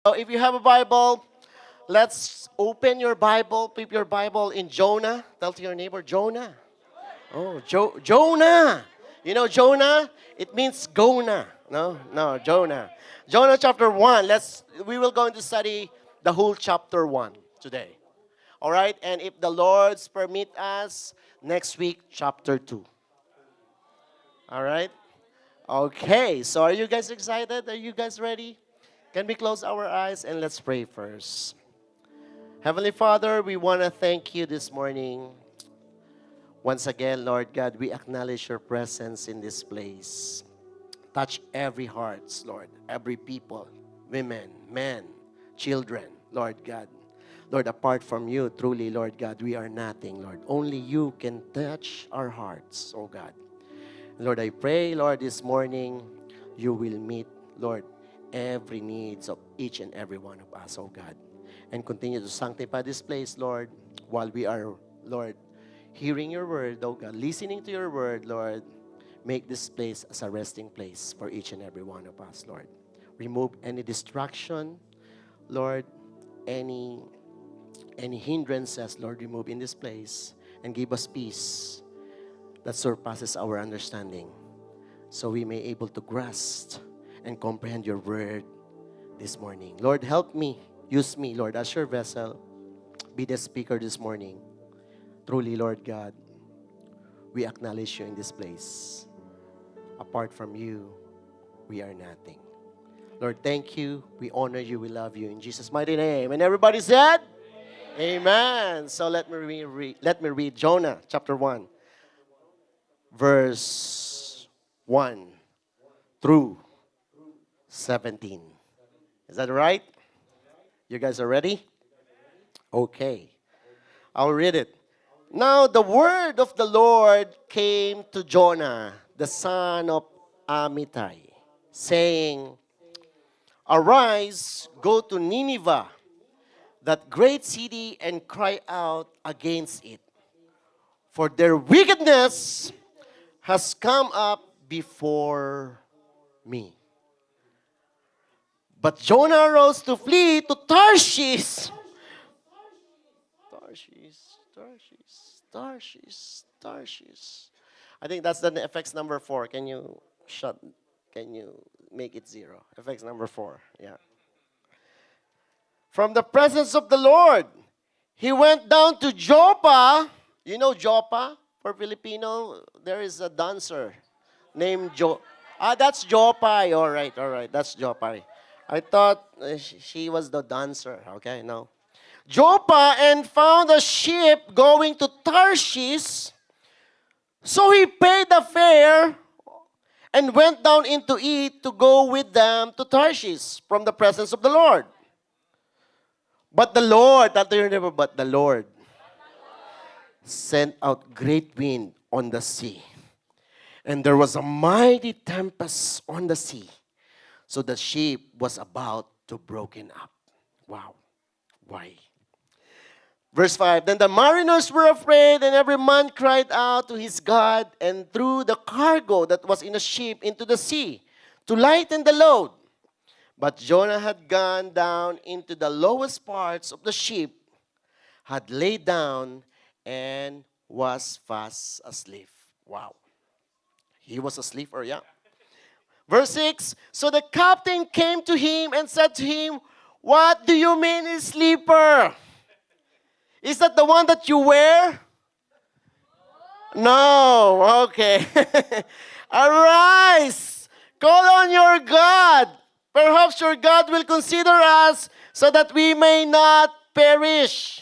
So if you have a Bible, let's open your Bible, keep your Bible in Jonah. Tell to your neighbor, Jonah. Oh, Jonah. You know Jonah? It means Gona. No, Jonah. Jonah chapter 1. We will going to study the whole chapter 1 today. All right? And if the Lord's permit us, next week chapter 2. All right? Okay. So are you guys excited? Are you guys ready? Can we close our eyes and let's pray first? Heavenly Father, we want to thank you this morning. Once again, Lord God, we acknowledge your presence in this place. Touch every hearts, Lord, every people, women, men, children, Lord God. Lord, apart from you, truly, Lord God, we are nothing, Lord. Only you can touch our hearts, oh God. Lord, I pray, Lord, this morning, you will meet, Lord, every needs of each and every one of us, oh God. And continue to sanctify this place, Lord, while we are, Lord, hearing your word, oh God, listening to your word, Lord. Make this place as a resting place for each and every one of us, Lord. Remove any distraction, Lord, any hindrances, Lord, remove in this place and give us peace that surpasses our understanding so we may able to grasp and comprehend your word this morning. Lord, help me. Use me, Lord, as your vessel. Be the speaker this morning. Truly, Lord God, we acknowledge you in this place. Apart from you, we are nothing. Lord, thank you. We honor you. We love you. In Jesus' mighty name. And everybody said? Amen. So let me read Jonah chapter 1, verse 1 through 17. Is that right? You guys are ready? Okay. I'll read it. Now the word of the Lord came to Jonah, the son of Amittai, saying, Arise, go to Nineveh, that great city, and cry out against it, for their wickedness has come up before me. But Jonah arose to flee to Tarshish. Tarshish. I think that's the FX number 4. Can you make it 0? FX number 4, yeah. From the presence of the Lord, he went down to Joppa. You know Joppa? For Filipino, there is a dancer named that's Joppa. All right. That's Joppa. I thought she was the dancer. Okay, no. Joppa, and found a ship going to Tarshish. So he paid the fare and went down into it to go with them to Tarshish from the presence of the Lord. But the Lord, not your neighbor, but the Lord sent out great wind on the sea. And there was a mighty tempest on the sea. So the ship was about to broken up. Wow. Why? Verse 5, Then the mariners were afraid, and every man cried out to his God, and threw the cargo that was in the ship into the sea, to lighten the load. But Jonah had gone down into the lowest parts of the ship, had laid down, and was fast asleep. Wow. He was asleep, or yeah. Verse 6, So the captain came to him and said to him, What do you mean, sleeper? Is that the one that you wear? No. Okay. Arise. Call on your God. Perhaps your God will consider us so that we may not perish.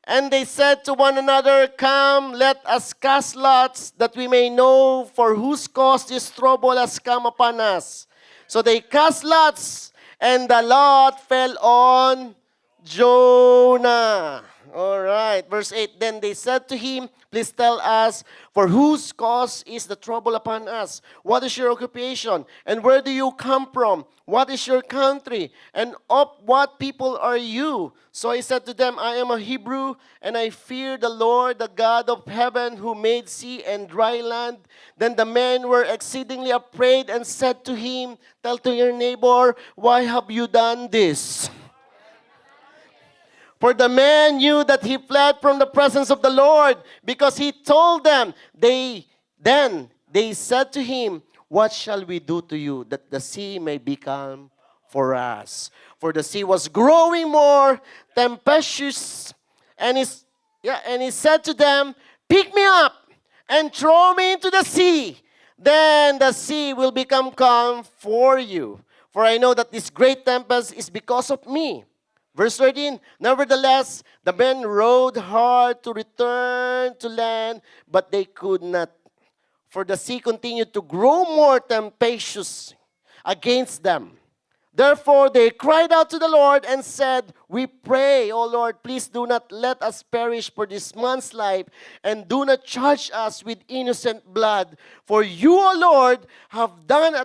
And they said to one another, Come, let us cast lots, that we may know for whose cause this trouble has come upon us. So they cast lots, and the lot fell on Jonah. All right. Verse 8. Then they said to him, please tell us, for whose cause is the trouble upon us? What is your occupation? And where do you come from? What is your country? And of what people are you? So I said to them, I am a Hebrew, and I fear the Lord, the God of heaven, who made sea and dry land. Then the men were exceedingly afraid and said to him, tell to your neighbor, why have you done this? For the man knew that he fled from the presence of the Lord, because he told them. Then they said to him, what shall we do to you that the sea may be calm for us? For the sea was growing more tempestuous, and he said to them, pick me up and throw me into the sea. Then the sea will become calm for you. For I know that this great tempest is because of me. Verse 13, nevertheless, the men rowed hard to return to land, but they could not. For the sea continued to grow more tempestuous against them. Therefore they cried out to the Lord and said, we pray, O Lord, please do not let us perish for this man's life, and do not charge us with innocent blood. For you, O Lord, have done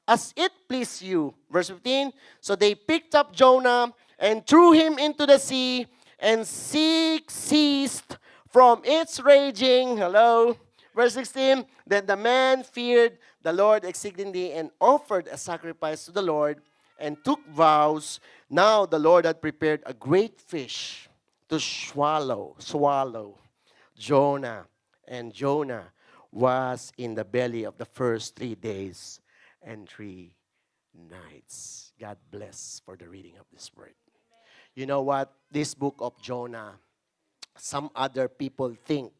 as it pleased you. Verse 15, so they picked up Jonah and threw him into the sea, and sea ceased from its raging. Hello. Verse 16, then the man feared the Lord exceedingly and offered a sacrifice to the Lord and took vows. Now the Lord had prepared a great fish to swallow Jonah. And Jonah was in the belly of the first 3 days and 3 nights. God bless for the reading of this word. You know what? This book of Jonah, some other people think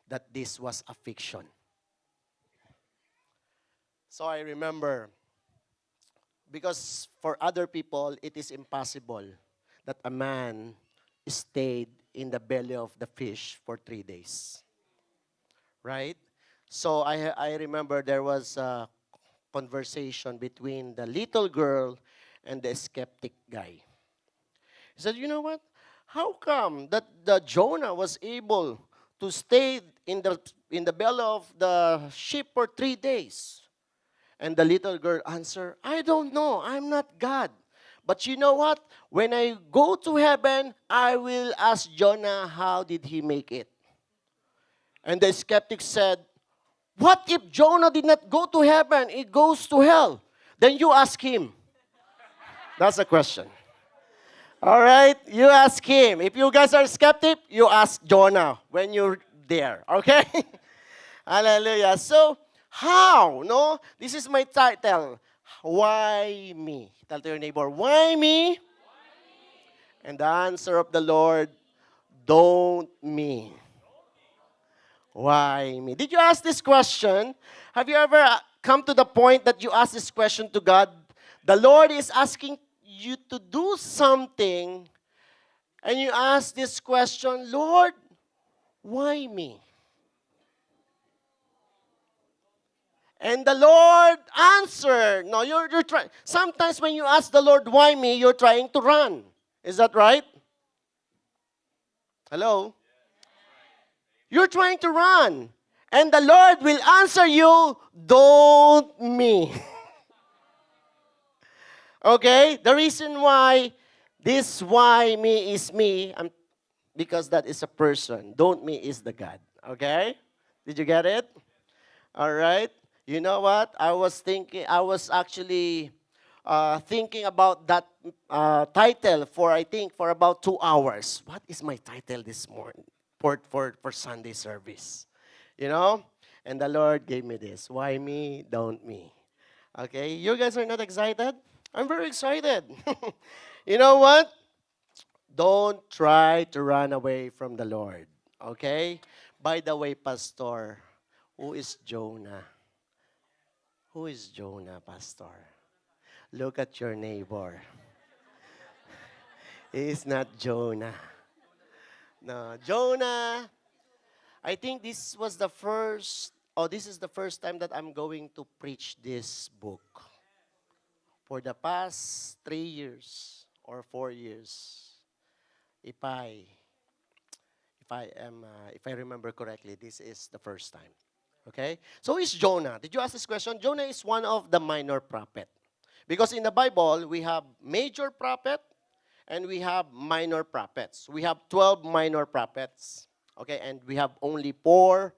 that this was a fiction. So I remember, because for other people, it is impossible that a man stayed in the belly of the fish for 3 days. Right? So I remember there was a conversation between the little girl and the skeptic guy. He said, you know what? How come that the Jonah was able to stay in the belly of the ship for 3 days? And the little girl answered, I don't know. I'm not God. But you know what? When I go to heaven, I will ask Jonah, how did he make it? And the skeptic said, what if Jonah did not go to heaven? He goes to hell. Then you ask him. That's the question. All right? You ask him. If you guys are skeptic, you ask Jonah when you're there. Okay? Hallelujah. So, how? No? This is my title. Why me? Tell to your neighbor, why me? And the answer of the Lord, don't me. Why me? Did you ask this question? Have you ever come to the point that you ask this question to God? The Lord is asking you to do something, and you ask this question, Lord, why me? And the Lord answered. No, you're trying. Sometimes when you ask the Lord, why me, you're trying to run. Is that right? Hello? You're trying to run. And the Lord will answer you, don't me. Okay? The reason why this why me is me, because that is a person. Don't me is the God. Okay? Did you get it? All right. You know what? I was actually thinking about that title for about 2 hours. What is my title this morning for Sunday service? You know? And the Lord gave me this. Why me? Don't me. Okay? You guys are not excited? I'm very excited. You know what? Don't try to run away from the Lord. Okay? By the way, Pastor, who is Jonah? Who is Jonah, Pastor? Look at your neighbor. He is not Jonah. No, Jonah, I think this is the first time that I'm going to preach this book. For the past 3 years or 4 years, Ipay, if I remember correctly, this is the first time. Okay? So is Jonah. Did you ask this question? Jonah is one of the minor prophet. Because in the Bible, we have major prophet and we have minor prophets. We have 12 minor prophets. Okay? And we have only 4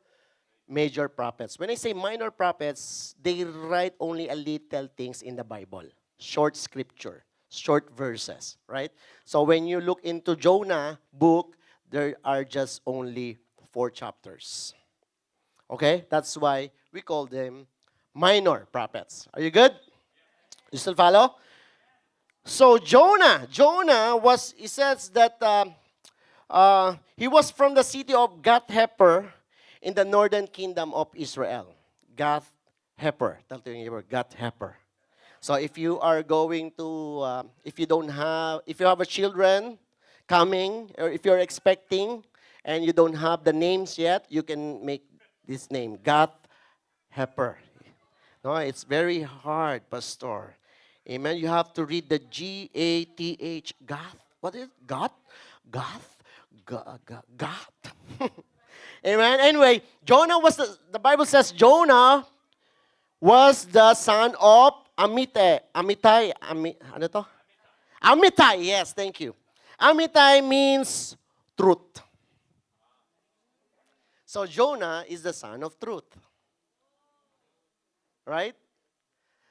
major prophets. When I say minor prophets, they write only a little things in the Bible. Short scripture, short verses, right? So when you look into Jonah book, there are just only 4 chapters. Okay? That's why we call them minor prophets. Are you good? You still follow? So Jonah was, it says that he was from the city of Gath-hepher in the northern kingdom of Israel. Gath-hepher. Tell to your neighbor, Gath-hepher. So if you are going to, if you have a children coming, or if you're expecting, and you don't have the names yet, you can make this name, Gath-hepher. No, it's very hard, Pastor. Amen. You have to read the G-A-T-H, Gath. What is it? Gath? Gath. Amen. Anyway, Jonah was, the Bible says Jonah was the son of Amittai, ano to? Amittai, yes, thank you. Amittai means truth. So Jonah is the son of truth. Right?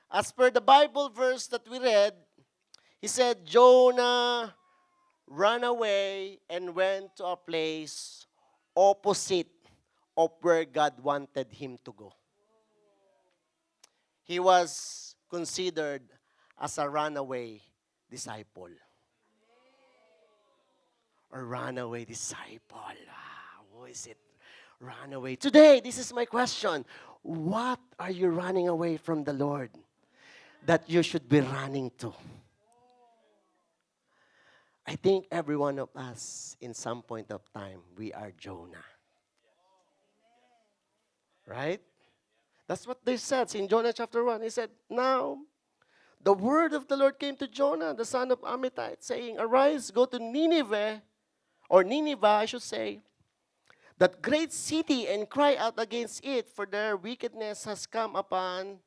As per the Bible verse that we read, he said, Jonah ran away and went to a place opposite of where God wanted him to go. He was considered as a runaway disciple. Or runaway disciple. Who is it? Runaway. Today, this is my question. What are you running away from the Lord that you should be running to? I think every one of us, in some point of time, we are Jonah. Right? That's what they said in Jonah chapter 1. He said, now, the word of the Lord came to Jonah, the son of Amittai, saying, arise, go to Nineveh, or Nineveh, I should say, that great city, and cry out against it, for their wickedness has come upon,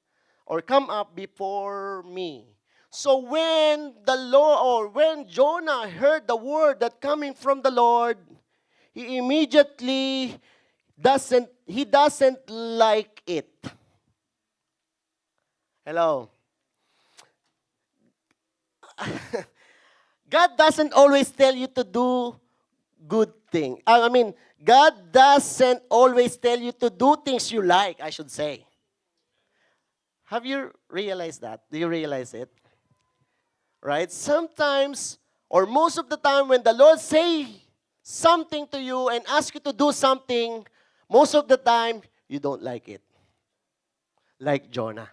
or come up before me. So when the Lord, or when Jonah heard the word that coming from the Lord, he immediately doesn't like it. Hello. God doesn't always tell you to do good things. I mean, God doesn't always tell you to do things you like, I should say. Have you realized that? Do you realize it? Right? Sometimes, or most of the time, when the Lord say something to you and ask you to do something, most of the time, you don't like it. Like Jonah.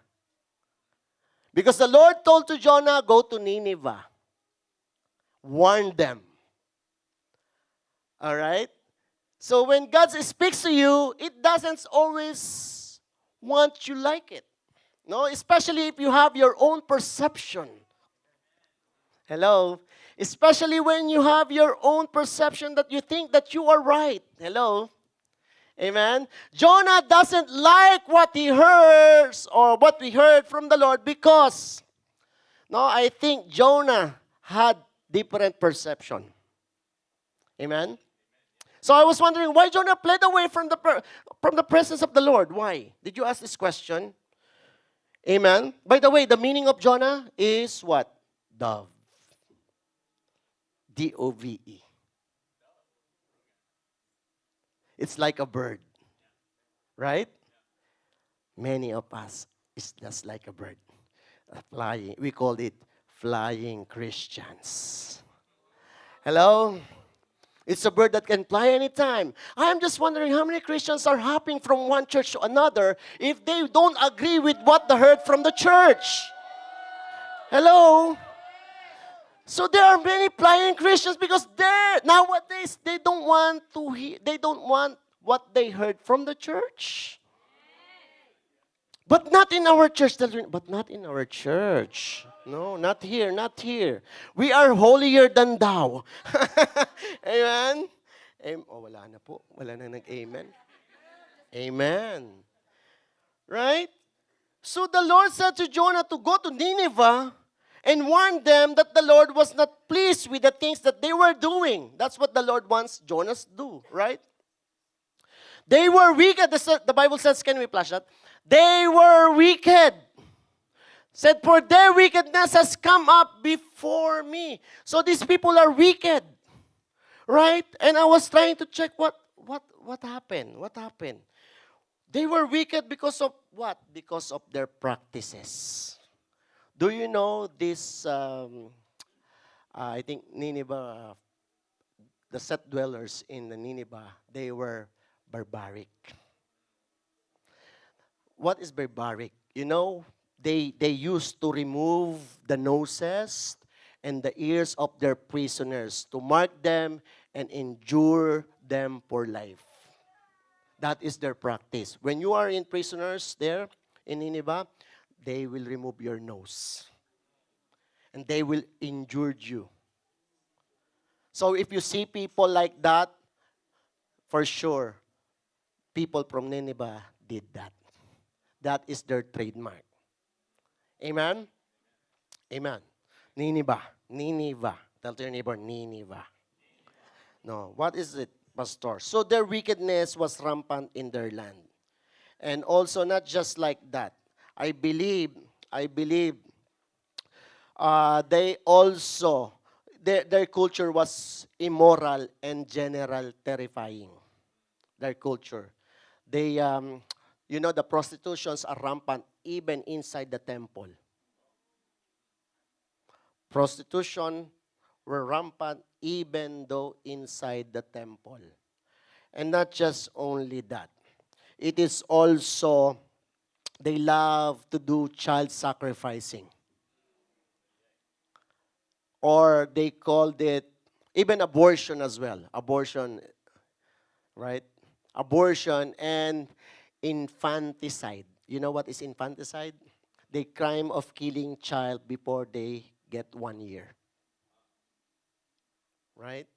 Because the Lord told to Jonah, go to Nineveh. Warn them. All right? So when God speaks to you, it doesn't always want you like it. No, especially if you have your own perception. Hello? Especially when you have your own perception that you think that you are right. Hello? Amen? Jonah doesn't like what he hears or what we heard from the Lord because, no, I think Jonah had different perception. Amen? So I was wondering why Jonah fled away from the presence of the Lord. Why? Did you ask this question? Amen? By the way, the meaning of Jonah is what? Dove. D-O-V-E. It's like a bird. Right? Many of us is just like a bird. Flying. We call it flying Christians. Hello? It's a bird that can fly anytime. I'm just wondering how many Christians are hopping from one church to another if they don't agree with what they heard from the church. Hello? So there are many flying Christians because nowadays they don't want to hear, they don't want what they heard from the church. But not in our church. But not in our church. No, not here, not here. We are holier than thou. Amen? Wala na po. Wala na nag-amen. Amen. Right? So the Lord said to Jonah to go to Nineveh and warn them that the Lord was not pleased with the things that they were doing. That's what the Lord wants Jonah to do, right? They were wicked. The Bible says, can we flash that? They were wicked. Said, for their wickedness has come up before me. So these people are wicked. Right? And I was trying to check what happened. What happened? They were wicked because of what? Because of their practices. Do you know this, I think Nineveh, the set dwellers in the Nineveh, they were barbaric. What is barbaric? You know, they used to remove the noses and the ears of their prisoners to mark them and endure them for life. That is their practice. When you are in prisoners there in Nineveh, they will remove your nose. And they will injure you. So if you see people like that, for sure, people from Nineveh did that. That is their trademark. Amen? Amen. Nineveh. Nineveh. Tell to your neighbor, Nineveh. No, what is it, Pastor? So their wickedness was rampant in their land. And also, not just like that. I believe, they also, their culture was immoral and general terrifying. Their culture. They, the prostitutions are rampant even inside the temple. Prostitution were rampant even though inside the temple. And not just only that. It is also, they love to do child sacrificing. Or they called it, even abortion as well. Abortion, right? Abortion and infanticide. You know what is infanticide? The crime of killing child before they get 1 year. Right?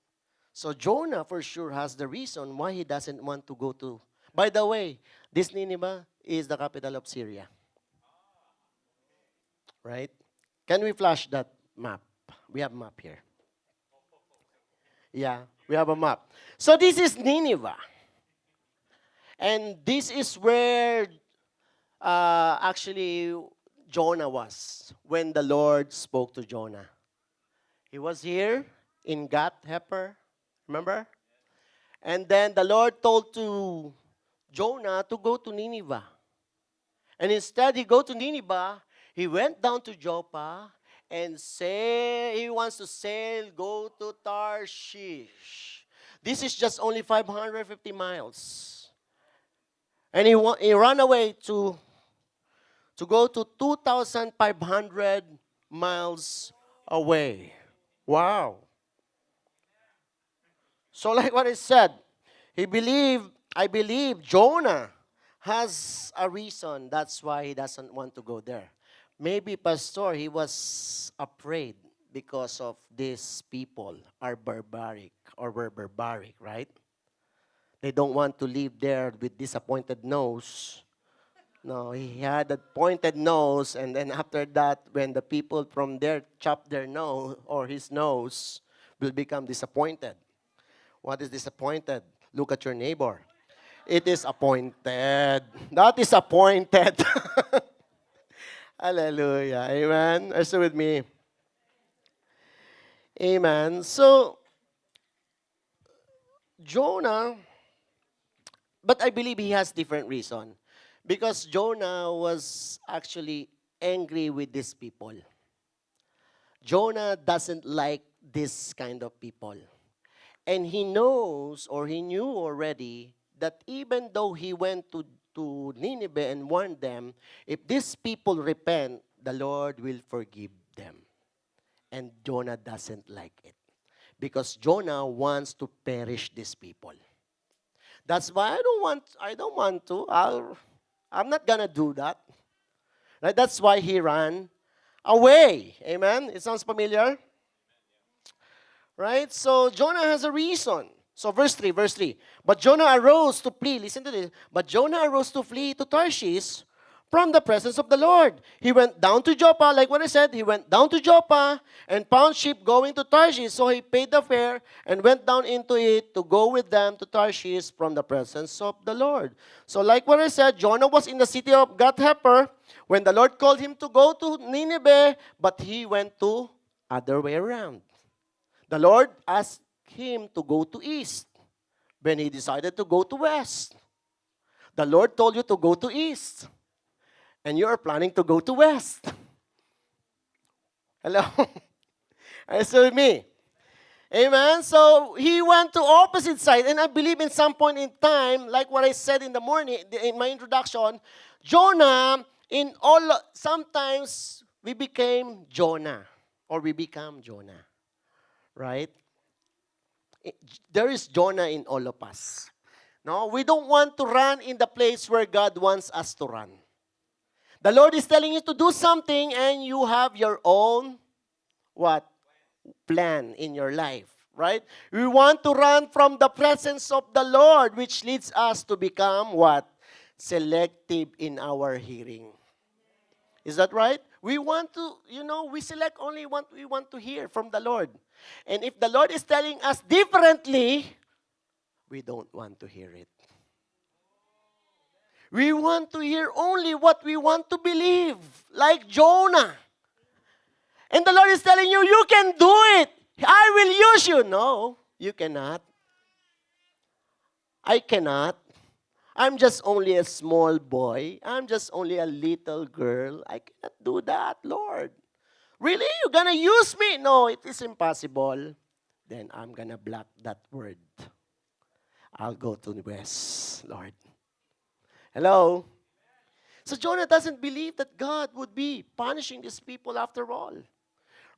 So Jonah for sure has the reason why he doesn't want to go to. By the way, this Nineveh is the capital of Syria. Right? Can we flash that map? We have a map here. Yeah, we have a map. So this is Nineveh. And this is where actually Jonah was when the Lord spoke to Jonah. He was here in Gath-Hepher, remember? And then the Lord told to Jonah to go to Nineveh. And instead he go to Nineveh, he went down to Joppa and he wants to sail, go to Tarshish. This is just only 550 miles. And he ran away to go to 2,500 miles away. Wow. So like what I said, I believe Jonah has a reason. That's why he doesn't want to go there. Maybe, Pastor, he was afraid because of these people are barbaric or were barbaric, right? They don't want to live there with disappointed nose. No, he had a pointed nose, and then after that, when the people from there chop their nose or his nose, will become disappointed. What is disappointed? Look at your neighbor. It is appointed. That is appointed. Hallelujah. Amen. Are you with me? Amen. So, Jonah, but I believe he has different reason. Because Jonah was actually angry with these people. Jonah doesn't like this kind of people. And he knows, or he knew already, that even though he went to Nineveh and warned them, if these people repent, the Lord will forgive them. And Jonah doesn't like it. Because Jonah wants to perish these people. That's why I don't want to. I'm not gonna do that. Right? That's why he ran away. Amen? It sounds familiar? Right? So Jonah has a reason. So verse 3. But Jonah arose to flee. Listen to this. But Jonah arose to flee to Tarshish from the presence of the Lord. He went down to Joppa, like what I said. He went down to Joppa and found ship going to Tarshish. So he paid the fare and went down into it to go with them to Tarshish from the presence of the Lord. So like what I said, Jonah was in the city of Gath-hepher when the Lord called him to go to Nineveh, but he went to other way around. The Lord asked him to go to east when he decided to go to west. The Lord told you to go to east, and you are planning to go to west. Hello? Are you still with me? Amen? So he went to opposite side, and I believe in some point in time, like what I said in the morning, in my introduction, Jonah, sometimes we became Jonah, or we become Jonah. Right? There is Jonah in all of us. No, we don't want to run in the place where God wants us to run. The Lord is telling you to do something and you have your own what? Plan in your life, right? We want to run from the presence of the Lord, which leads us to become what? Selective in our hearing. Is that right? We want to, we select only what we want to hear from the Lord. And if the Lord is telling us differently, we don't want to hear it. We want to hear only what we want to believe, like Jonah. And the Lord is telling you, you can do it. I will use you. No, you cannot. I cannot. I'm just only a small boy. I'm just only a little girl. I cannot do that, Lord. Really? You're going to use me? No, it is impossible. Then I'm going to block that word. I'll go to the west, Lord. Hello? So Jonah doesn't believe that God would be punishing these people after all.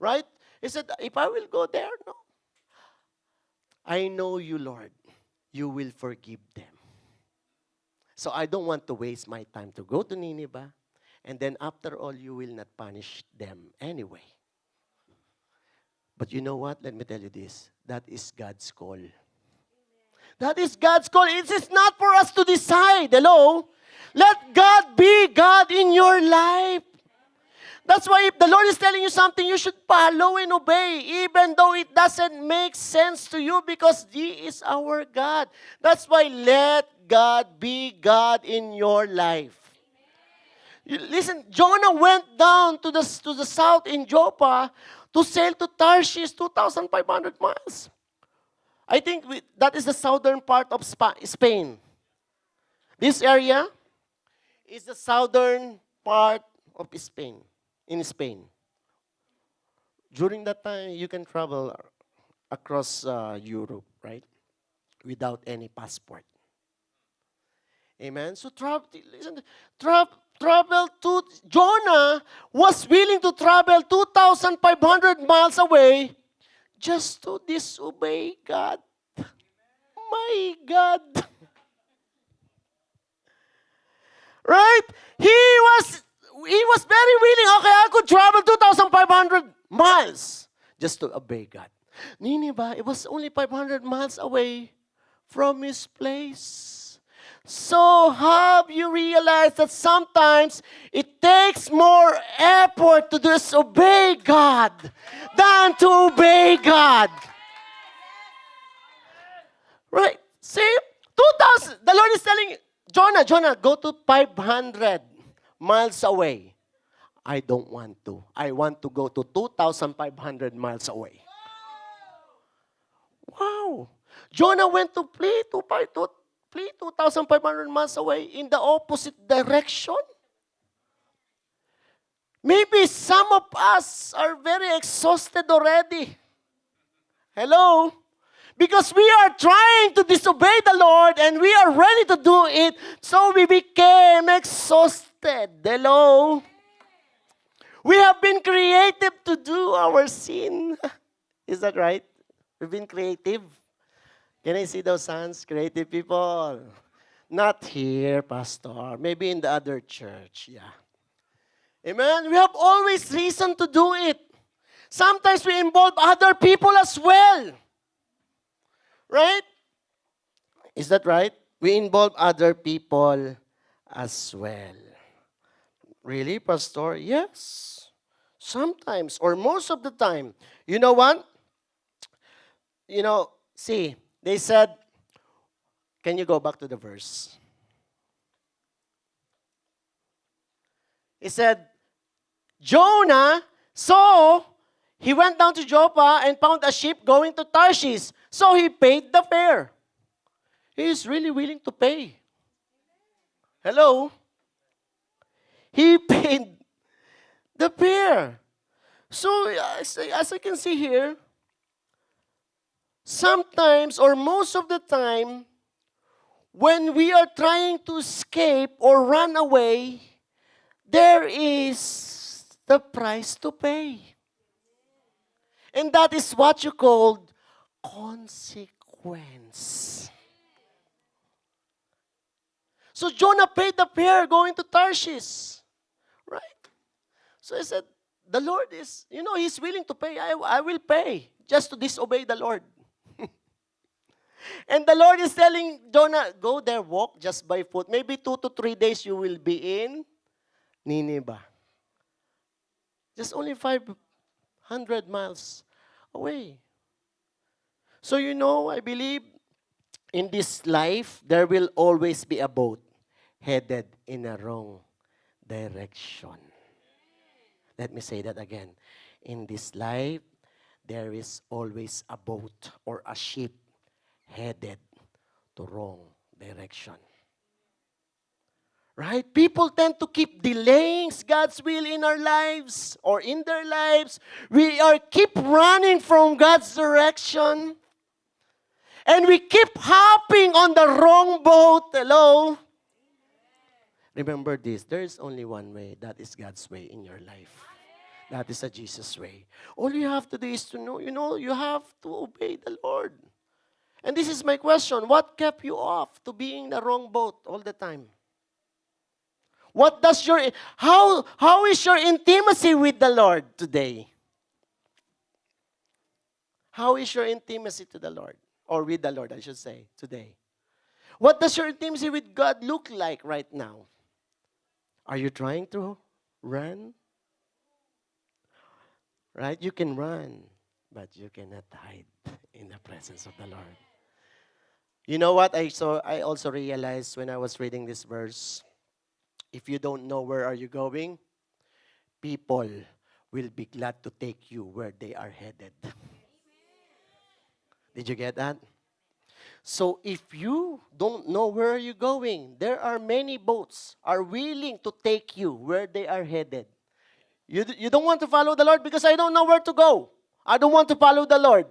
Right? He said, if I will go there, no. I know you, Lord. You will forgive them. So I don't want to waste my time to go to Nineveh, and then after all, you will not punish them anyway. But you know what? Let me tell you this. That is God's call. That is God's call. It is not for us to decide. Hello? Let God be God in your life. That's why if the Lord is telling you something, you should follow and obey, even though it doesn't make sense to you, because He is our God. That's why let God be God in your life. Listen, Jonah went down to the south in Joppa to sail to Tarshish, 2,500 miles. I think that is the southern part of Spain. This area is the southern part of Spain, in Spain. During that time, you can travel across Europe, right? Without any passport. Amen? So travel to, Jonah was willing to travel 2,500 miles away just to disobey God. My God. Right? He was very willing. Okay, I could travel 2,500 miles just to obey God. Nineveh, it was only 500 miles away from his place. So have you realized that sometimes it takes more effort to disobey God than to obey God? Right? See? 2,000. The Lord is telling Jonah, go to 500 miles away. I don't want to. I want to go to 2,500 miles away. Wow. Jonah went to flee 2,500 miles away in the opposite direction. Maybe some of us are very exhausted already. Hello? Because we are trying to disobey the Lord and we are ready to do it, so we became exhausted. Hello? We have been creative to do our sin. Is that right? We've been creative. Can I see those hands? Creative people. Not here, Pastor. Maybe in the other church. Yeah. Amen? We have always reason to do it. Sometimes we involve other people as well. Right? Is that right? We involve other people as well. Really, Pastor? Yes. Sometimes, or most of the time. You know what? See, they said, can you go back to the verse? It said, Jonah saw, he went down to Joppa and found a ship going to Tarshish. So he paid the fare. He is really willing to pay. Hello? He paid the fare. So as I can see here, sometimes or most of the time, when we are trying to escape or run away, there is the price to pay. And that is what you call consequence. So Jonah paid the fare going to Tarshish. Right? So I said, the Lord is, He's willing to pay. I will pay just to disobey the Lord. And the Lord is telling Jonah, go there, walk just by foot. Maybe 2 to 3 days you will be in Nineveh. Just only 500 miles away. So I believe in this life, there will always be a boat headed in a wrong direction. Let me say that again. In this life, there is always a boat or a ship headed to wrong direction. Right? People tend to keep delaying God's will in our lives or in their lives. We keep running from God's direction. And we keep hopping on the wrong boat. Hello? Remember this, there is only one way. That is God's way in your life. That is a Jesus way. All you have to do is to know, you have to obey the Lord. And this is my question. What kept you off to being in the wrong boat all the time? How is your intimacy with the Lord today? How is your intimacy to the Lord? Or with the Lord, I should say, today. What does your intimacy with God look like right now? Are you trying to run? Right? You can run, but you cannot hide in the presence of the Lord. You know what? I also realized when I was reading this verse, if you don't know where are you going, people will be glad to take you where they are headed. Did you get that? So if you don't know where you're going, there are many boats are willing to take you where they are headed. You don't want to follow the Lord because I don't know where to go. I don't want to follow the Lord.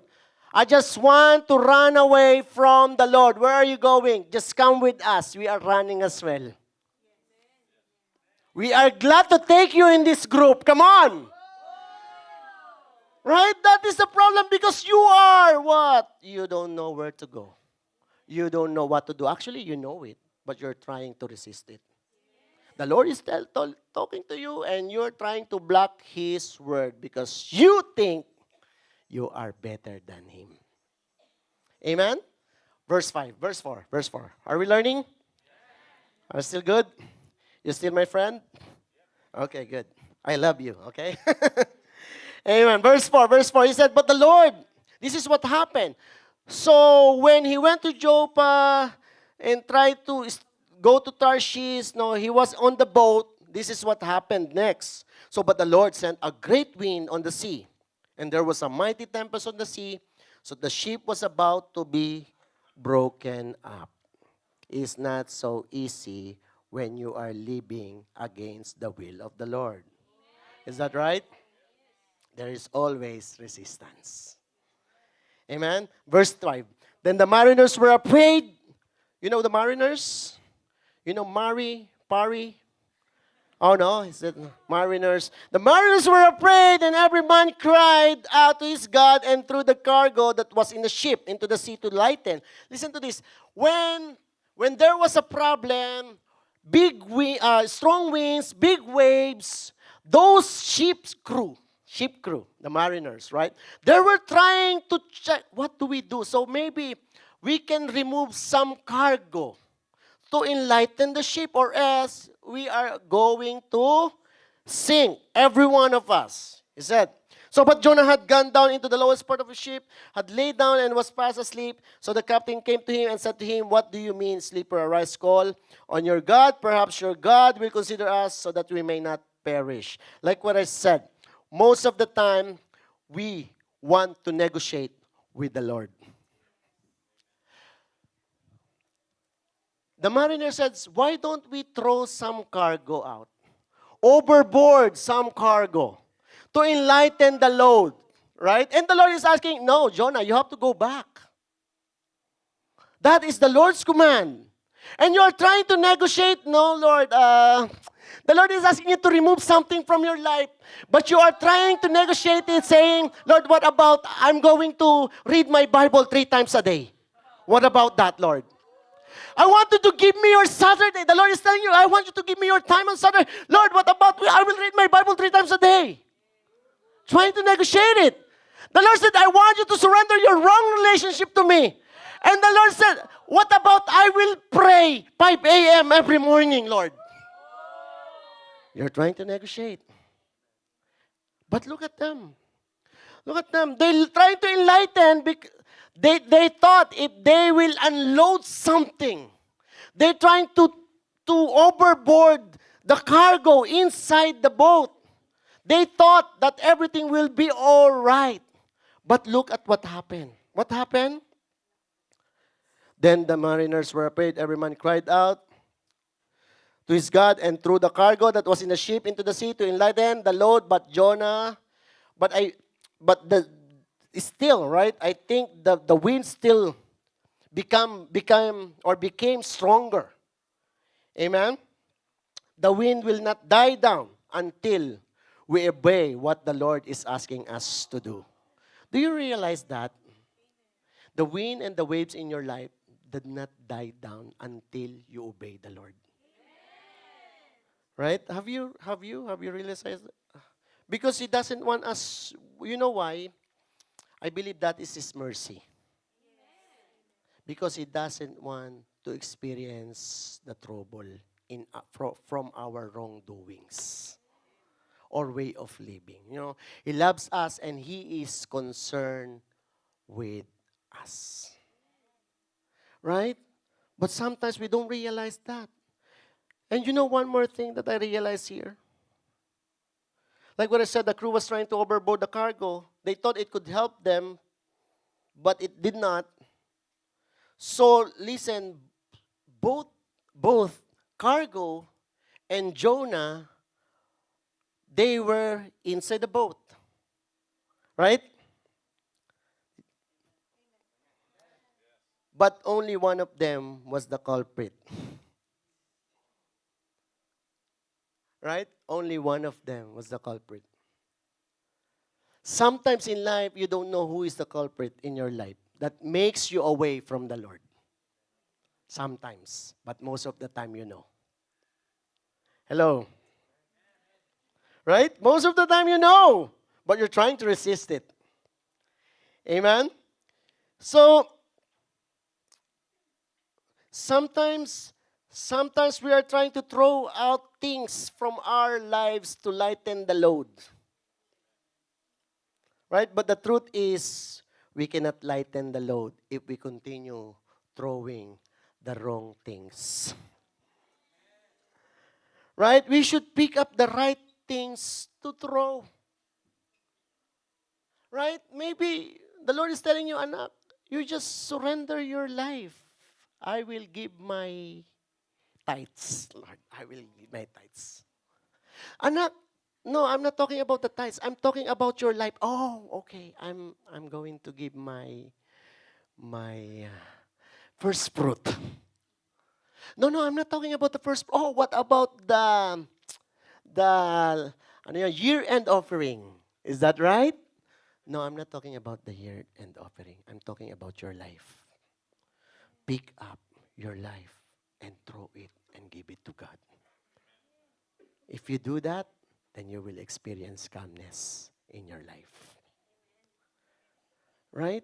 I just want to run away from the Lord. Where are you going? Just come with us. We are running as well. We are glad to take you in this group. Come on. Right? That is the problem because you are what? You don't know where to go. You don't know what to do. Actually, you know it, but you're trying to resist it. The Lord is talking to you and you're trying to block His word because you think you are better than Him. Amen? Verse 5, verse 4, verse 4. Are we learning? Are we still good? You still my friend? Okay, good. I love you, okay? Amen. Verse 4, verse 4. He said, but the Lord, this is what happened. So when he went to Joppa and tried to go to Tarshish, he was on the boat. This is what happened next. So, but the Lord sent a great wind on the sea, and there was a mighty tempest on the sea, so the ship was about to be broken up. It's not so easy when you are living against the will of the Lord. Is that right? There is always resistance. Amen? Verse 5. Then the mariners were afraid. You know the mariners? You know Pari? Oh no, he said mariners. The mariners were afraid, and every man cried out to his God and threw the cargo that was in the ship into the sea to lighten. Listen to this. When there was a problem, strong winds, big waves, those ship crew, the mariners, right? They were trying to check, what do we do? So maybe we can remove some cargo to enlighten the ship, or else we are going to sink, every one of us. He said, so but Jonah had gone down into the lowest part of the ship, had laid down and was fast asleep. So the captain came to him and said to him, what do you mean, sleeper? Arise, call on your God. Perhaps your God will consider us so that we may not perish. Like what I said, most of the time, we want to negotiate with the Lord. The mariner says, why don't we throw some cargo out? Overboard some cargo to enlighten the load, right? And the Lord is asking, no, Jonah, you have to go back. That is the Lord's command. And you are trying to negotiate, no, Lord, the Lord is asking you to remove something from your life, but you are trying to negotiate it, saying, Lord, what about I'm going to read my Bible 3 times a day? What about that, Lord? I want you to give me your Saturday. The Lord is telling you, I want you to give me your time on Saturday. Lord, what about I will read my Bible 3 times a day? Trying to negotiate it. The Lord said, I want you to surrender your wrong relationship to me. And the Lord said, what about I will pray 5 a.m. every morning, Lord? You're trying to negotiate. But look at them. Look at them. They're trying to enlighten. They thought if they will unload something, they're trying to overboard the cargo inside the boat. They thought that everything will be all right. But look at what happened. What happened? Then the mariners were afraid. Every man cried out to his God and threw the cargo that was in the ship into the sea to enlighten the load. But Jonah, still, right? I think the wind still became stronger. Amen? The wind will not die down until we obey what the Lord is asking us to do. Do you realize that? The wind and the waves in your life did not die down until you obey the Lord. Right? Have you realized that? Because He doesn't want us, you know why? I believe that is His mercy. Because He doesn't want to experience the trouble from our wrongdoings or way of living. You know, He loves us and He is concerned with us. Right? But sometimes we don't realize that. And you know one more thing that I realized here? Like what I said, the crew was trying to overboard the cargo. They thought it could help them, but it did not. So listen, both cargo and Jonah, they were inside the boat. Right? But only one of them was the culprit. Right? Only one of them was the culprit. Sometimes in life, you don't know who is the culprit in your life that makes you away from the Lord. Sometimes. But most of the time, you know. Hello? Right? Most of the time, you know. But you're trying to resist it. Amen? So, sometimes we are trying to throw out things from our lives to lighten the load. Right? But the truth is, we cannot lighten the load if we continue throwing the wrong things. Right? We should pick up the right things to throw. Right? Maybe the Lord is telling you, anak, you just surrender your life. I will give my tithes, Lord. I will give my tithes. Anak, no, I'm not talking about the tithes. I'm talking about your life. Oh, okay. I'm going to give my first fruit. No, I'm not talking about the first. Oh, what about the year-end offering? Is that right? No, I'm not talking about the year-end offering. I'm talking about your life. Pick up your life and throw it and give it to God. If you do that, then you will experience calmness in your life. Right?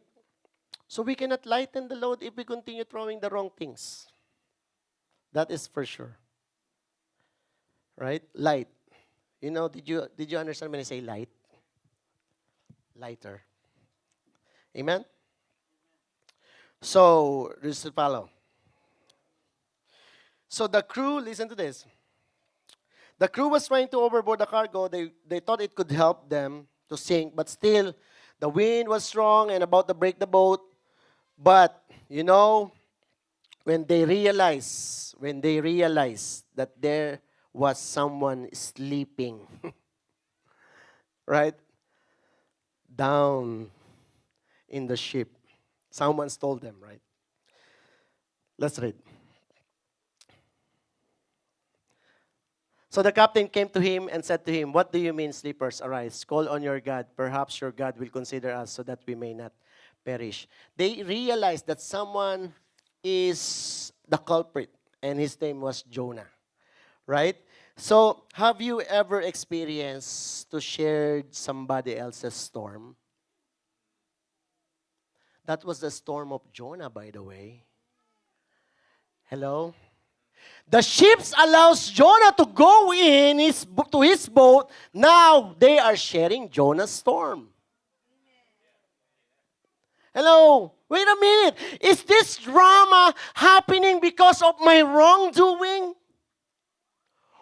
So we cannot lighten the load if we continue throwing the wrong things. That is for sure. Right? Light. Did you understand when I say light? Lighter. Amen? So, this will follow. So the crew, listen to this. The crew was trying to overboard the cargo. They thought it could help them to sink, but still, the wind was strong and about to break the boat. But, when they realized that there was someone sleeping, right, down in the ship, someone's told them, right? Let's read. So the captain came to him and said to him, "What do you mean, sleepers? Arise, call on your God. Perhaps your God will consider us so that we may not perish." They realized that someone is the culprit, and his name was Jonah. Right? So, have you ever experienced to share somebody else's storm? That was the storm of Jonah, by the way. Hello? The ships allows Jonah to go to his boat. Now they are sharing Jonah's storm. Hello? Wait a minute. Is this drama happening because of my wrongdoing?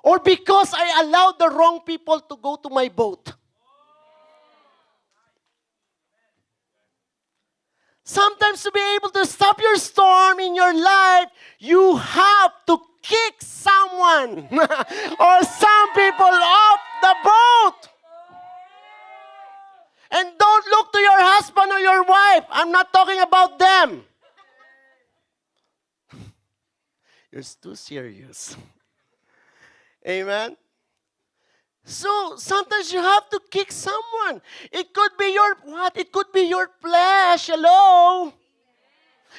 Or because I allowed the wrong people to go to my boat? Sometimes to be able to stop your storm in your life, you have to kick someone or some people off the boat. And don't look to your husband or your wife. I'm not talking about them. You're too serious. Amen? So, sometimes you have to kick someone. It could be your, what? It could be your flesh. Hello?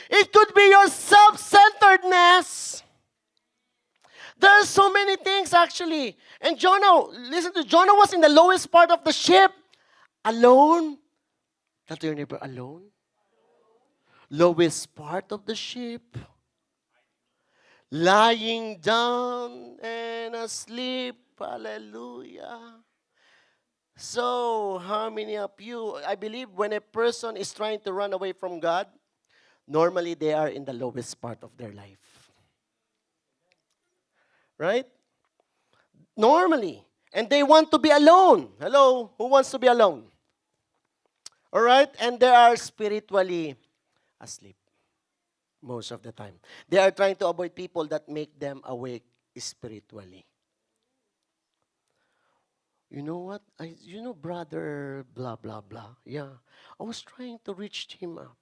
It could be your self-centeredness. There are so many things actually. And Jonah, listen to, Jonah was in the lowest part of the ship. Alone. Tell to your neighbor, alone. Lowest part of the ship. Lying down and asleep. Hallelujah. So, how many of you, I believe when a person is trying to run away from God, normally they are in the lowest part of their life. Right? Normally. And they want to be alone. Hello? Who wants to be alone? All right? And they are spiritually asleep most of the time. They are trying to avoid people that make them awake spiritually. You know what? Brother blah, blah, blah. Yeah. I was trying to reach him up.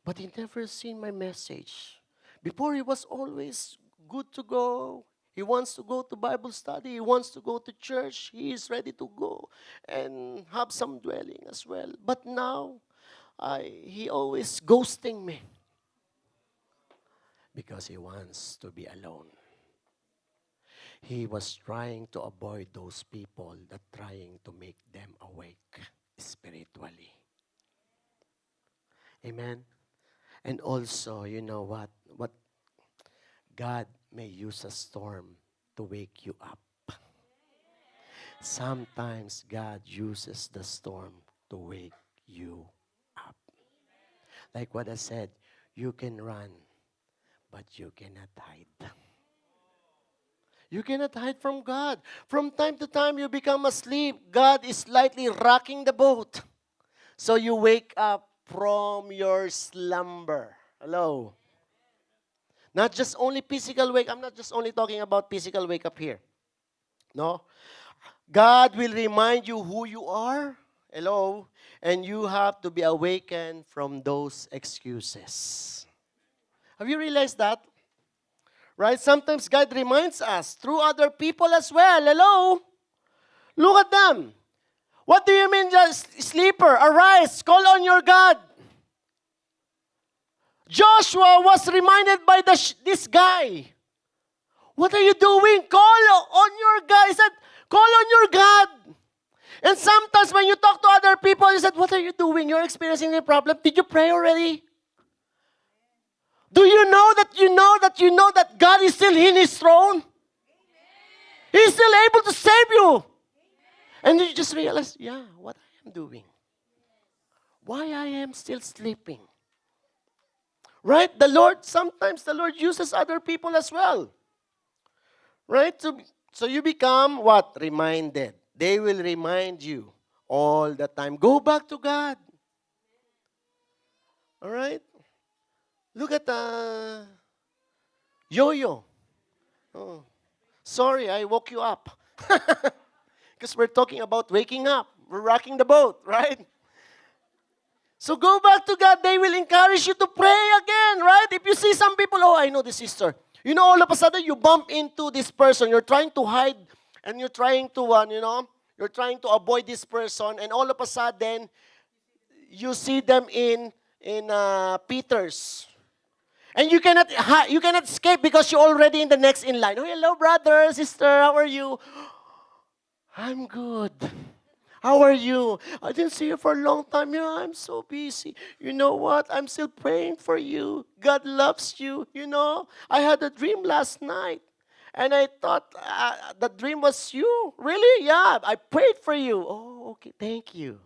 But he never seen my message. Before, he was always good to go. He wants to go to Bible study. He wants to go to church. He is ready to go and have some dwelling as well. But now, he always ghosting me. Because he wants to be alone. He was trying to avoid those people that trying to make them awake spiritually. Amen? And also, you know what? What God may use a storm to wake you up. Sometimes God uses the storm to wake you up. Like what I said, you can run, but you cannot hide. You cannot hide from God. From time to time, you become asleep. God is slightly rocking the boat. So you wake up from your slumber. Hello? Not just only physical wake. I'm not just only talking about physical wake up here. No. God will remind you who you are. Hello? And you have to be awakened from those excuses. Have you realized that? Right? Sometimes God reminds us through other people as well. Hello? Look at them. What do you mean, just sleeper? Arise, call on your God. Joshua was reminded by this guy. What are you doing? Call on your God. He said, call on your God. And sometimes when you talk to other people, you said, what are you doing? You're experiencing a problem. Did you pray already? Do you know that God is still in His throne? He's still able to save you. And you just realize, yeah, what I am doing. Why I am still sleeping. Right? Sometimes the Lord uses other people as well. Right? So you become what? Reminded. They will remind you all the time. Go back to God. All right? Look at Yo-Yo. Oh, sorry, I woke you up. Because we're talking about waking up. We're rocking the boat, right? So go back to God. They will encourage you to pray again, right? If you see some people, oh, I know this sister. You know, all of a sudden you bump into this person. You're trying to hide and you're trying to, you're trying to avoid this person. And all of a sudden, you see them in Peter's. And you cannot escape because you're already in the next in line. Oh, hello, brother, sister, how are you? I'm good. How are you? I didn't see you for a long time. Yeah, I'm so busy. You know what? I'm still praying for you. God loves you. You know, I had a dream last night. And I thought the dream was you. Really? Yeah, I prayed for you. Oh, okay. Thank you.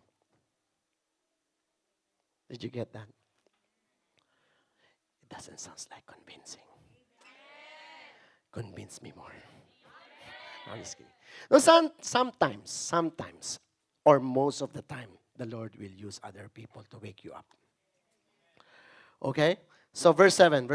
Did you get that? It doesn't sound like convincing. Convince me more. I'm just kidding. No, sometimes, or most of the time, the Lord will use other people to wake you up. Okay? So verse 7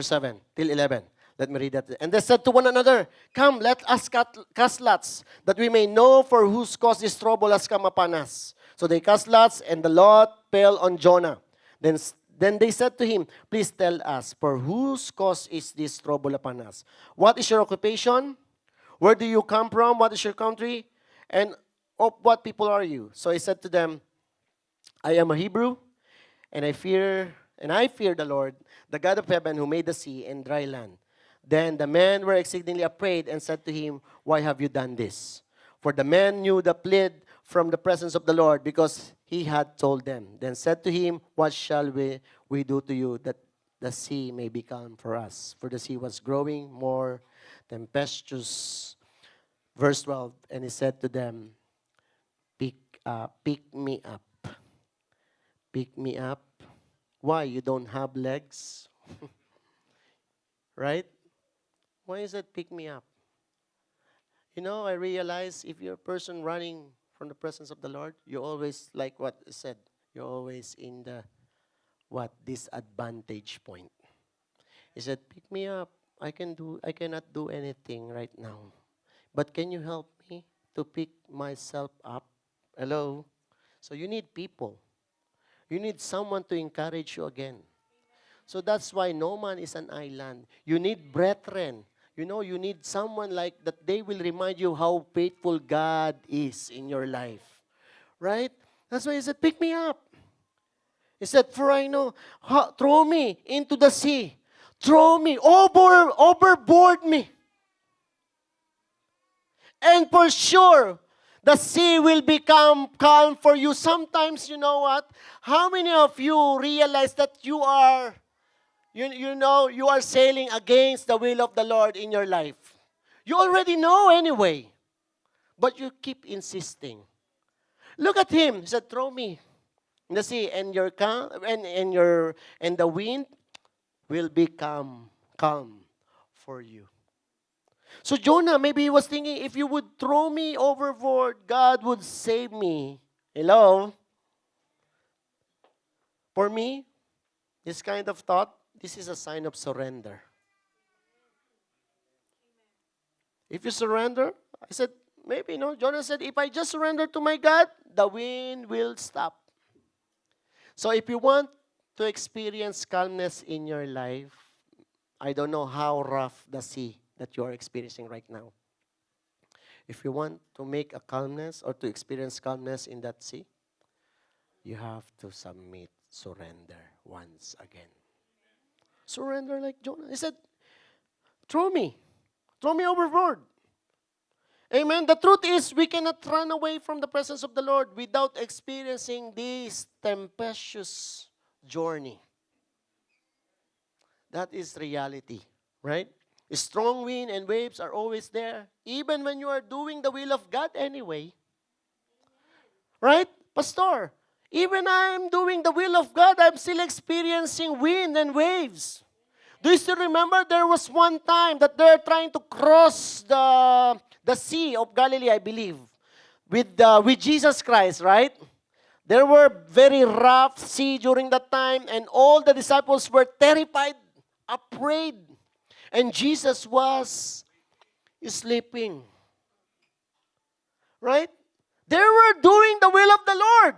till 11. Let me read that. And they said to one another, come, let us cast lots, that we may know for whose cause this trouble has come upon us. So they cast lots, and the lot fell on Jonah. Then they said to him, please tell us, for whose cause is this trouble upon us? What is your occupation? Where do you come from? What is your country? And of what people are you? So he said to them, I am a Hebrew, and I fear the Lord, the God of heaven, who made the sea and dry land. Then the men were exceedingly afraid and said to him, why have you done this? For the men knew the plea from the presence of the Lord, because he had told them. Then said to him, what shall we do to you, that the sea may be calm for us? For the sea was growing more tempestuous. Verse 12, and he said to them, pick me up. Pick me up. Why? You don't have legs? Right? Why is it pick me up? You know, I realize if you're a person running from the presence of the Lord, you always, like what I said, you're always in the, disadvantage point. He said, pick me up. I cannot do anything right now. But can you help me to pick myself up? Hello? So you need people. You need someone to encourage you again. So that's why no man is an island. You need brethren. You know, you need someone like that. They will remind you how faithful God is in your life. Right? That's why he said, pick me up. He said, for I know, throw me into the sea. Throw me, overboard me. And for sure, the sea will become calm for you. Sometimes, you know what? How many of you realize that you are sailing against the will of the Lord in your life? You already know anyway. But you keep insisting. Look at him. He said, throw me in the sea, and the wind will become calm for you. So Jonah, maybe he was thinking, if you would throw me overboard, God would save me. Hello? For me, this kind of thought, this is a sign of surrender. If you surrender, I said, maybe, no. Jonah said, if I just surrender to my God, the wind will stop. So if you want to experience calmness in your life, I don't know how rough the sea that you are experiencing right now. If you want to make a calmness or to experience calmness in that sea, you have to surrender once again. Surrender like Jonah. He said, throw me overboard. Amen. The truth is, we cannot run away from the presence of the Lord without experiencing this tempestuous journey. That is reality, right? Strong wind and waves are always there, even when you are doing the will of God anyway. Right, Pastor? Even I'm doing the will of God, I'm still experiencing wind and waves. Do you still remember there was one time that they're trying to cross the Sea of Galilee, I believe, with Jesus Christ, right? There were very rough sea during that time, and all the disciples were terrified, afraid, and Jesus was sleeping. Right? They were doing the will of the Lord.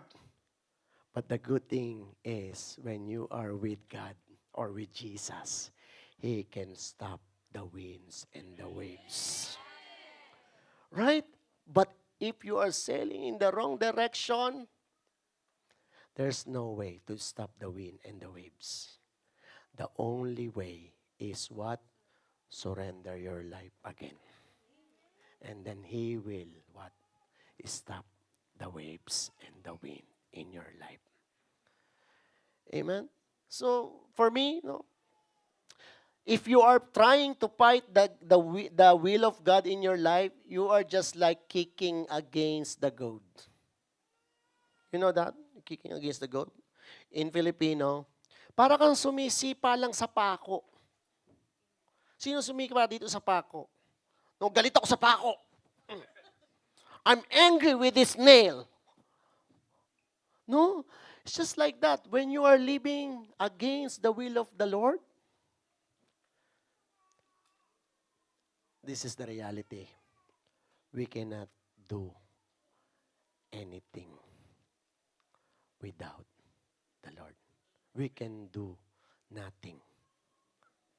But the good thing is when you are with God or with Jesus, He can stop the winds and the waves. Right? But if you are sailing in the wrong direction, there's no way to stop the wind and the waves. The only way is what? Surrender your life again. And then He will what? Stop the waves and the wind in your life. Amen? So, for me, no, if you are trying to fight the will of God in your life, you are just like kicking against the goat. You know that? Kicking against the goat? In Filipino, para kang sumisipa lang sa pako. Sino sumipa dito sa pako? No, galit ako sa pako. I'm angry with this nail. No, it's just like that. When you are living against the will of the Lord, this is the reality. We cannot do anything without the Lord. We can do nothing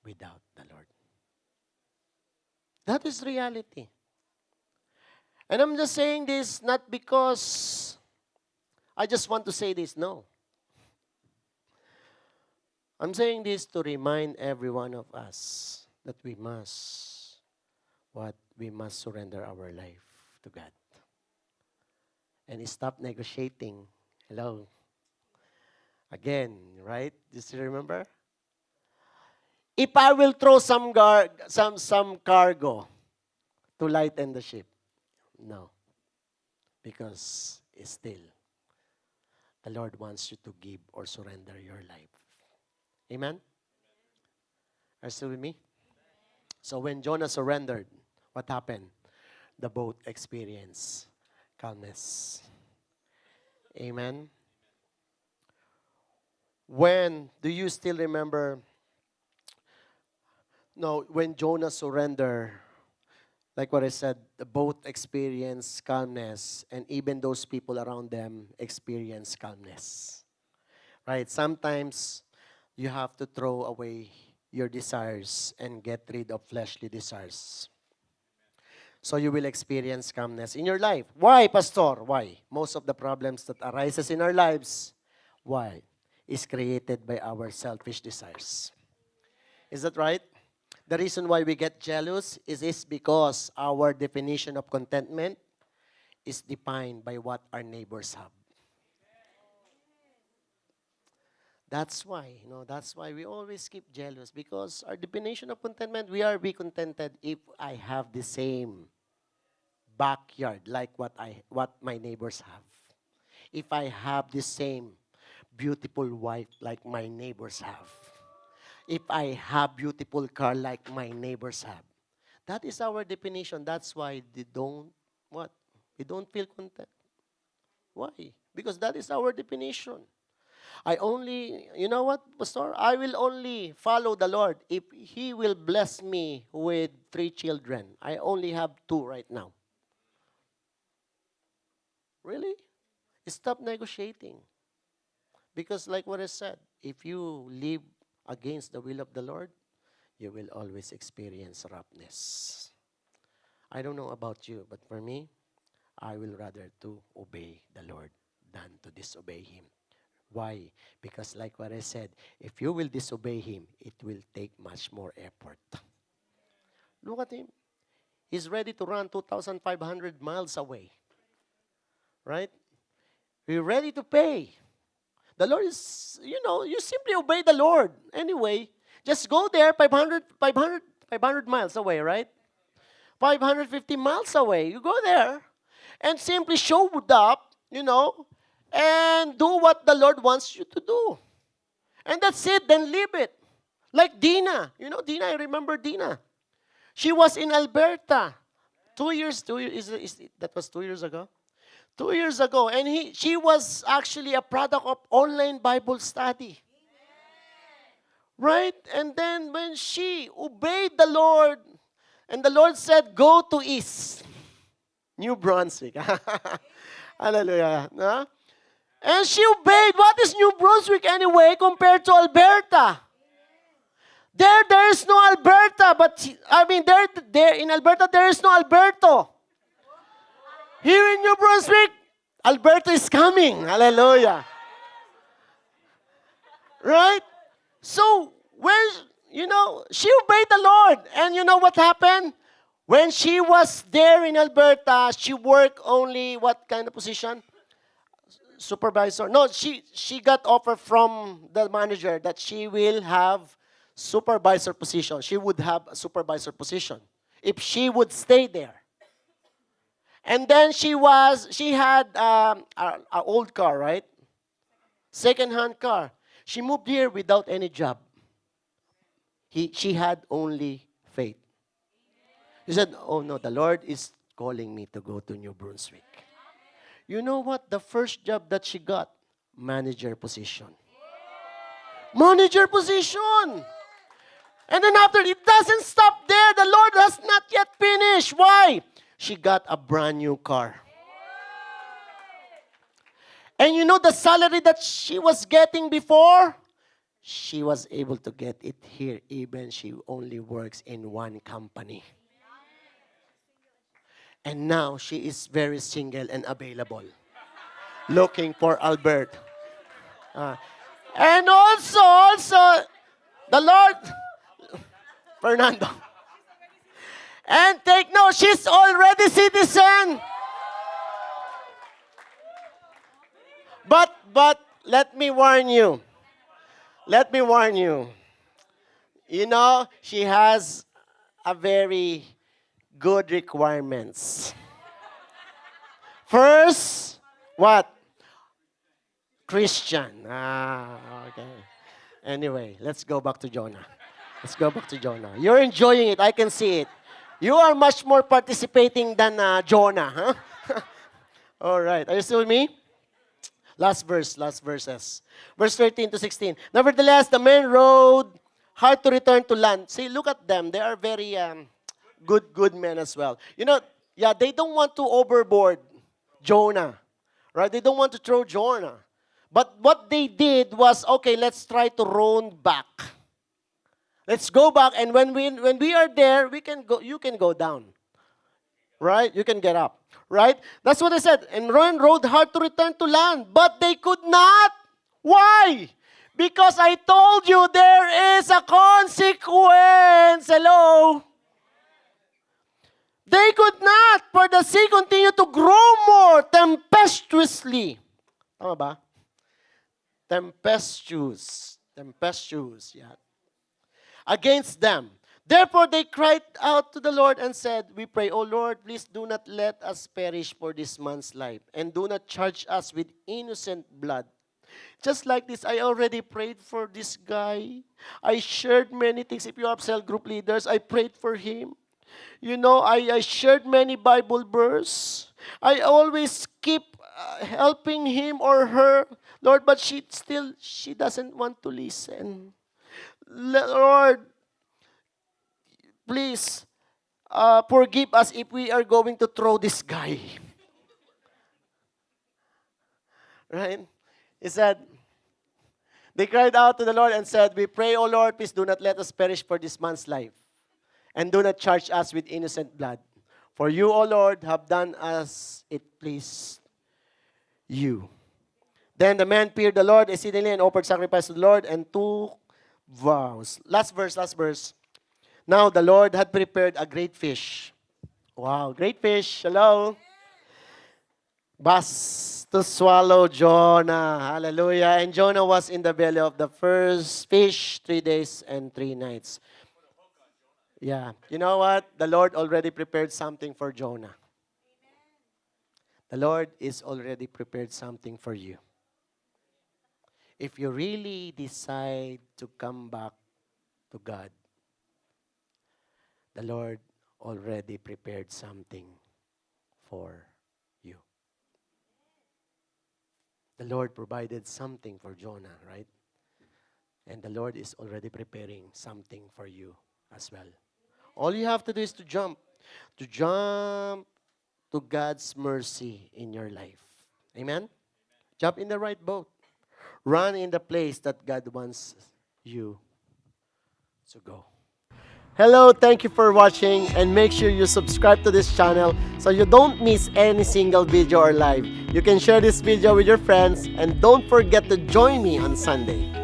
without the Lord. That is reality. And I'm just saying this not because I just want to say this. No. I'm saying this to remind every one of us that we must surrender our life to God. And stop negotiating. Hello. Again, right? Do you remember? If I will throw some cargo to lighten the ship. No. Because it's still the Lord wants you to give or surrender your life. Amen? Are you still with me? So when Jonah surrendered, what happened? The boat experienced calmness. Amen? When, do you still remember, no, when Jonah surrendered, like what I said, the boat experienced calmness, and even those people around them experienced calmness. Right? Sometimes you have to throw away your desires and get rid of fleshly desires. So you will experience calmness in your life. Why, Pastor? Why? Most of the problems that arises in our lives, why? Is created by our selfish desires. Is that right? The reason why we get jealous is because our definition of contentment is defined by what our neighbors have. That's why, that's why we always keep jealous, because our definition of contentment, we are be contented if I have the same backyard like what my neighbors have. If I have the same beautiful wife like my neighbors have. If I have beautiful car like my neighbors have. That is our definition. That's why they don't We don't feel content. Why? Because that is our definition. You know what, Pastor? I will only follow the Lord if He will bless me with 3 children. I only have 2 right now. Really? Stop negotiating. Because like what I said, if you live against the will of the Lord, you will always experience roughness. I don't know about you, but for me, I will rather to obey the Lord than to disobey Him. Why? Because like what I said, if you will disobey Him, it will take much more effort. Look at him. He's ready to run 2,500 miles away. Right? We're ready to pay. The Lord is, you simply obey the Lord. Anyway, Just go there, 500 miles away, right? 550 miles away. You go there and simply show up, and do what the Lord wants you to do. And that's it, then leave it. Like Dina. Dina, I remember Dina. She was in Alberta. 2 years, that was 2 years ago? 2 years ago. And she was actually a product of online Bible study. Right? And then when she obeyed the Lord, and the Lord said, go to East, New Brunswick. Hallelujah. Huh? And she obeyed. What is New Brunswick anyway compared to Alberta? There is no Alberta, but there in Alberta, there is no Alberto. Here in New Brunswick, Alberta is coming. Hallelujah. Right? So, when, she obeyed the Lord. And you know what happened? When she was there in Alberta, she worked only what kind of position? Supervisor. No, she got offer from the manager that she will have supervisor position. She would have a supervisor position if she would stay there. And then she had an old car, right? Second-hand car. She moved here without any job. She had only faith. She said, oh no, the Lord is calling me to go to New Brunswick. You know what? The first job that she got, manager position. Manager position. And then after, it doesn't stop there. The Lord has not yet finished. Why? She got a brand new car. And you know the salary that she was getting before? She was able to get it here, even she only works in one company. And now she is very single and available, looking for Albert. And also, the Lord, Fernando. And take note, she's already citizen. But let me warn you. Let me warn you. She has a very good requirements. First, what? Christian. Okay. Anyway, let's go back to Jonah. You're enjoying it. I can see it. You are much more participating than Jonah, huh? All right. Are you still with me? Last verses. Verse 13 to 16. Nevertheless, the men rowed hard to return to land. See, look at them. They are very good men as well. They don't want to overboard Jonah. Right? They don't want to throw Jonah. But what they did was, okay, let's try to row back. Let's go back, and when we are there, we can go. You can go down, right? You can get up, right? That's what I said. And rowed hard to return to land, but they could not. Why? Because I told you there is a consequence. Hello. They could not, for the sea continued to grow more tempestuously. Tama ba? Tempestuous, yeah. Against them. Therefore they cried out to the Lord and said, we pray, O Lord, please do not let us perish for this man's life, and do not charge us with innocent blood. Just like this, I already prayed for this guy. I shared many things. If you have cell group leaders, I prayed for him. I shared many Bible verses. I always keep helping him or her, Lord, but she doesn't want to listen. Lord, please forgive us if we are going to throw this guy. Right? He said, they cried out to the Lord and said, we pray, O Lord, please do not let us perish for this man's life, and do not charge us with innocent blood. For you, O Lord, have done as it pleased you. Then the men feared the Lord exceedingly and offered sacrifice to the Lord and took vows. Last verse. Now the Lord had prepared a great fish. Wow, great fish. Hello. Bus to swallow Jonah. Hallelujah. And Jonah was in the belly of the first fish 3 days and 3 nights. Yeah. You know what? The Lord already prepared something for Jonah. The Lord is already prepared something for you. If you really decide to come back to God, the Lord already prepared something for you. The Lord provided something for Jonah, right? And the Lord is already preparing something for you as well. All you have to do is to jump to God's mercy in your life. Amen? Jump in the right boat. Run in the place that God wants you to go. Hello, thank you for watching, and make sure you subscribe to this channel so you don't miss any single video or live. You can share this video with your friends, and don't forget to join me on Sunday.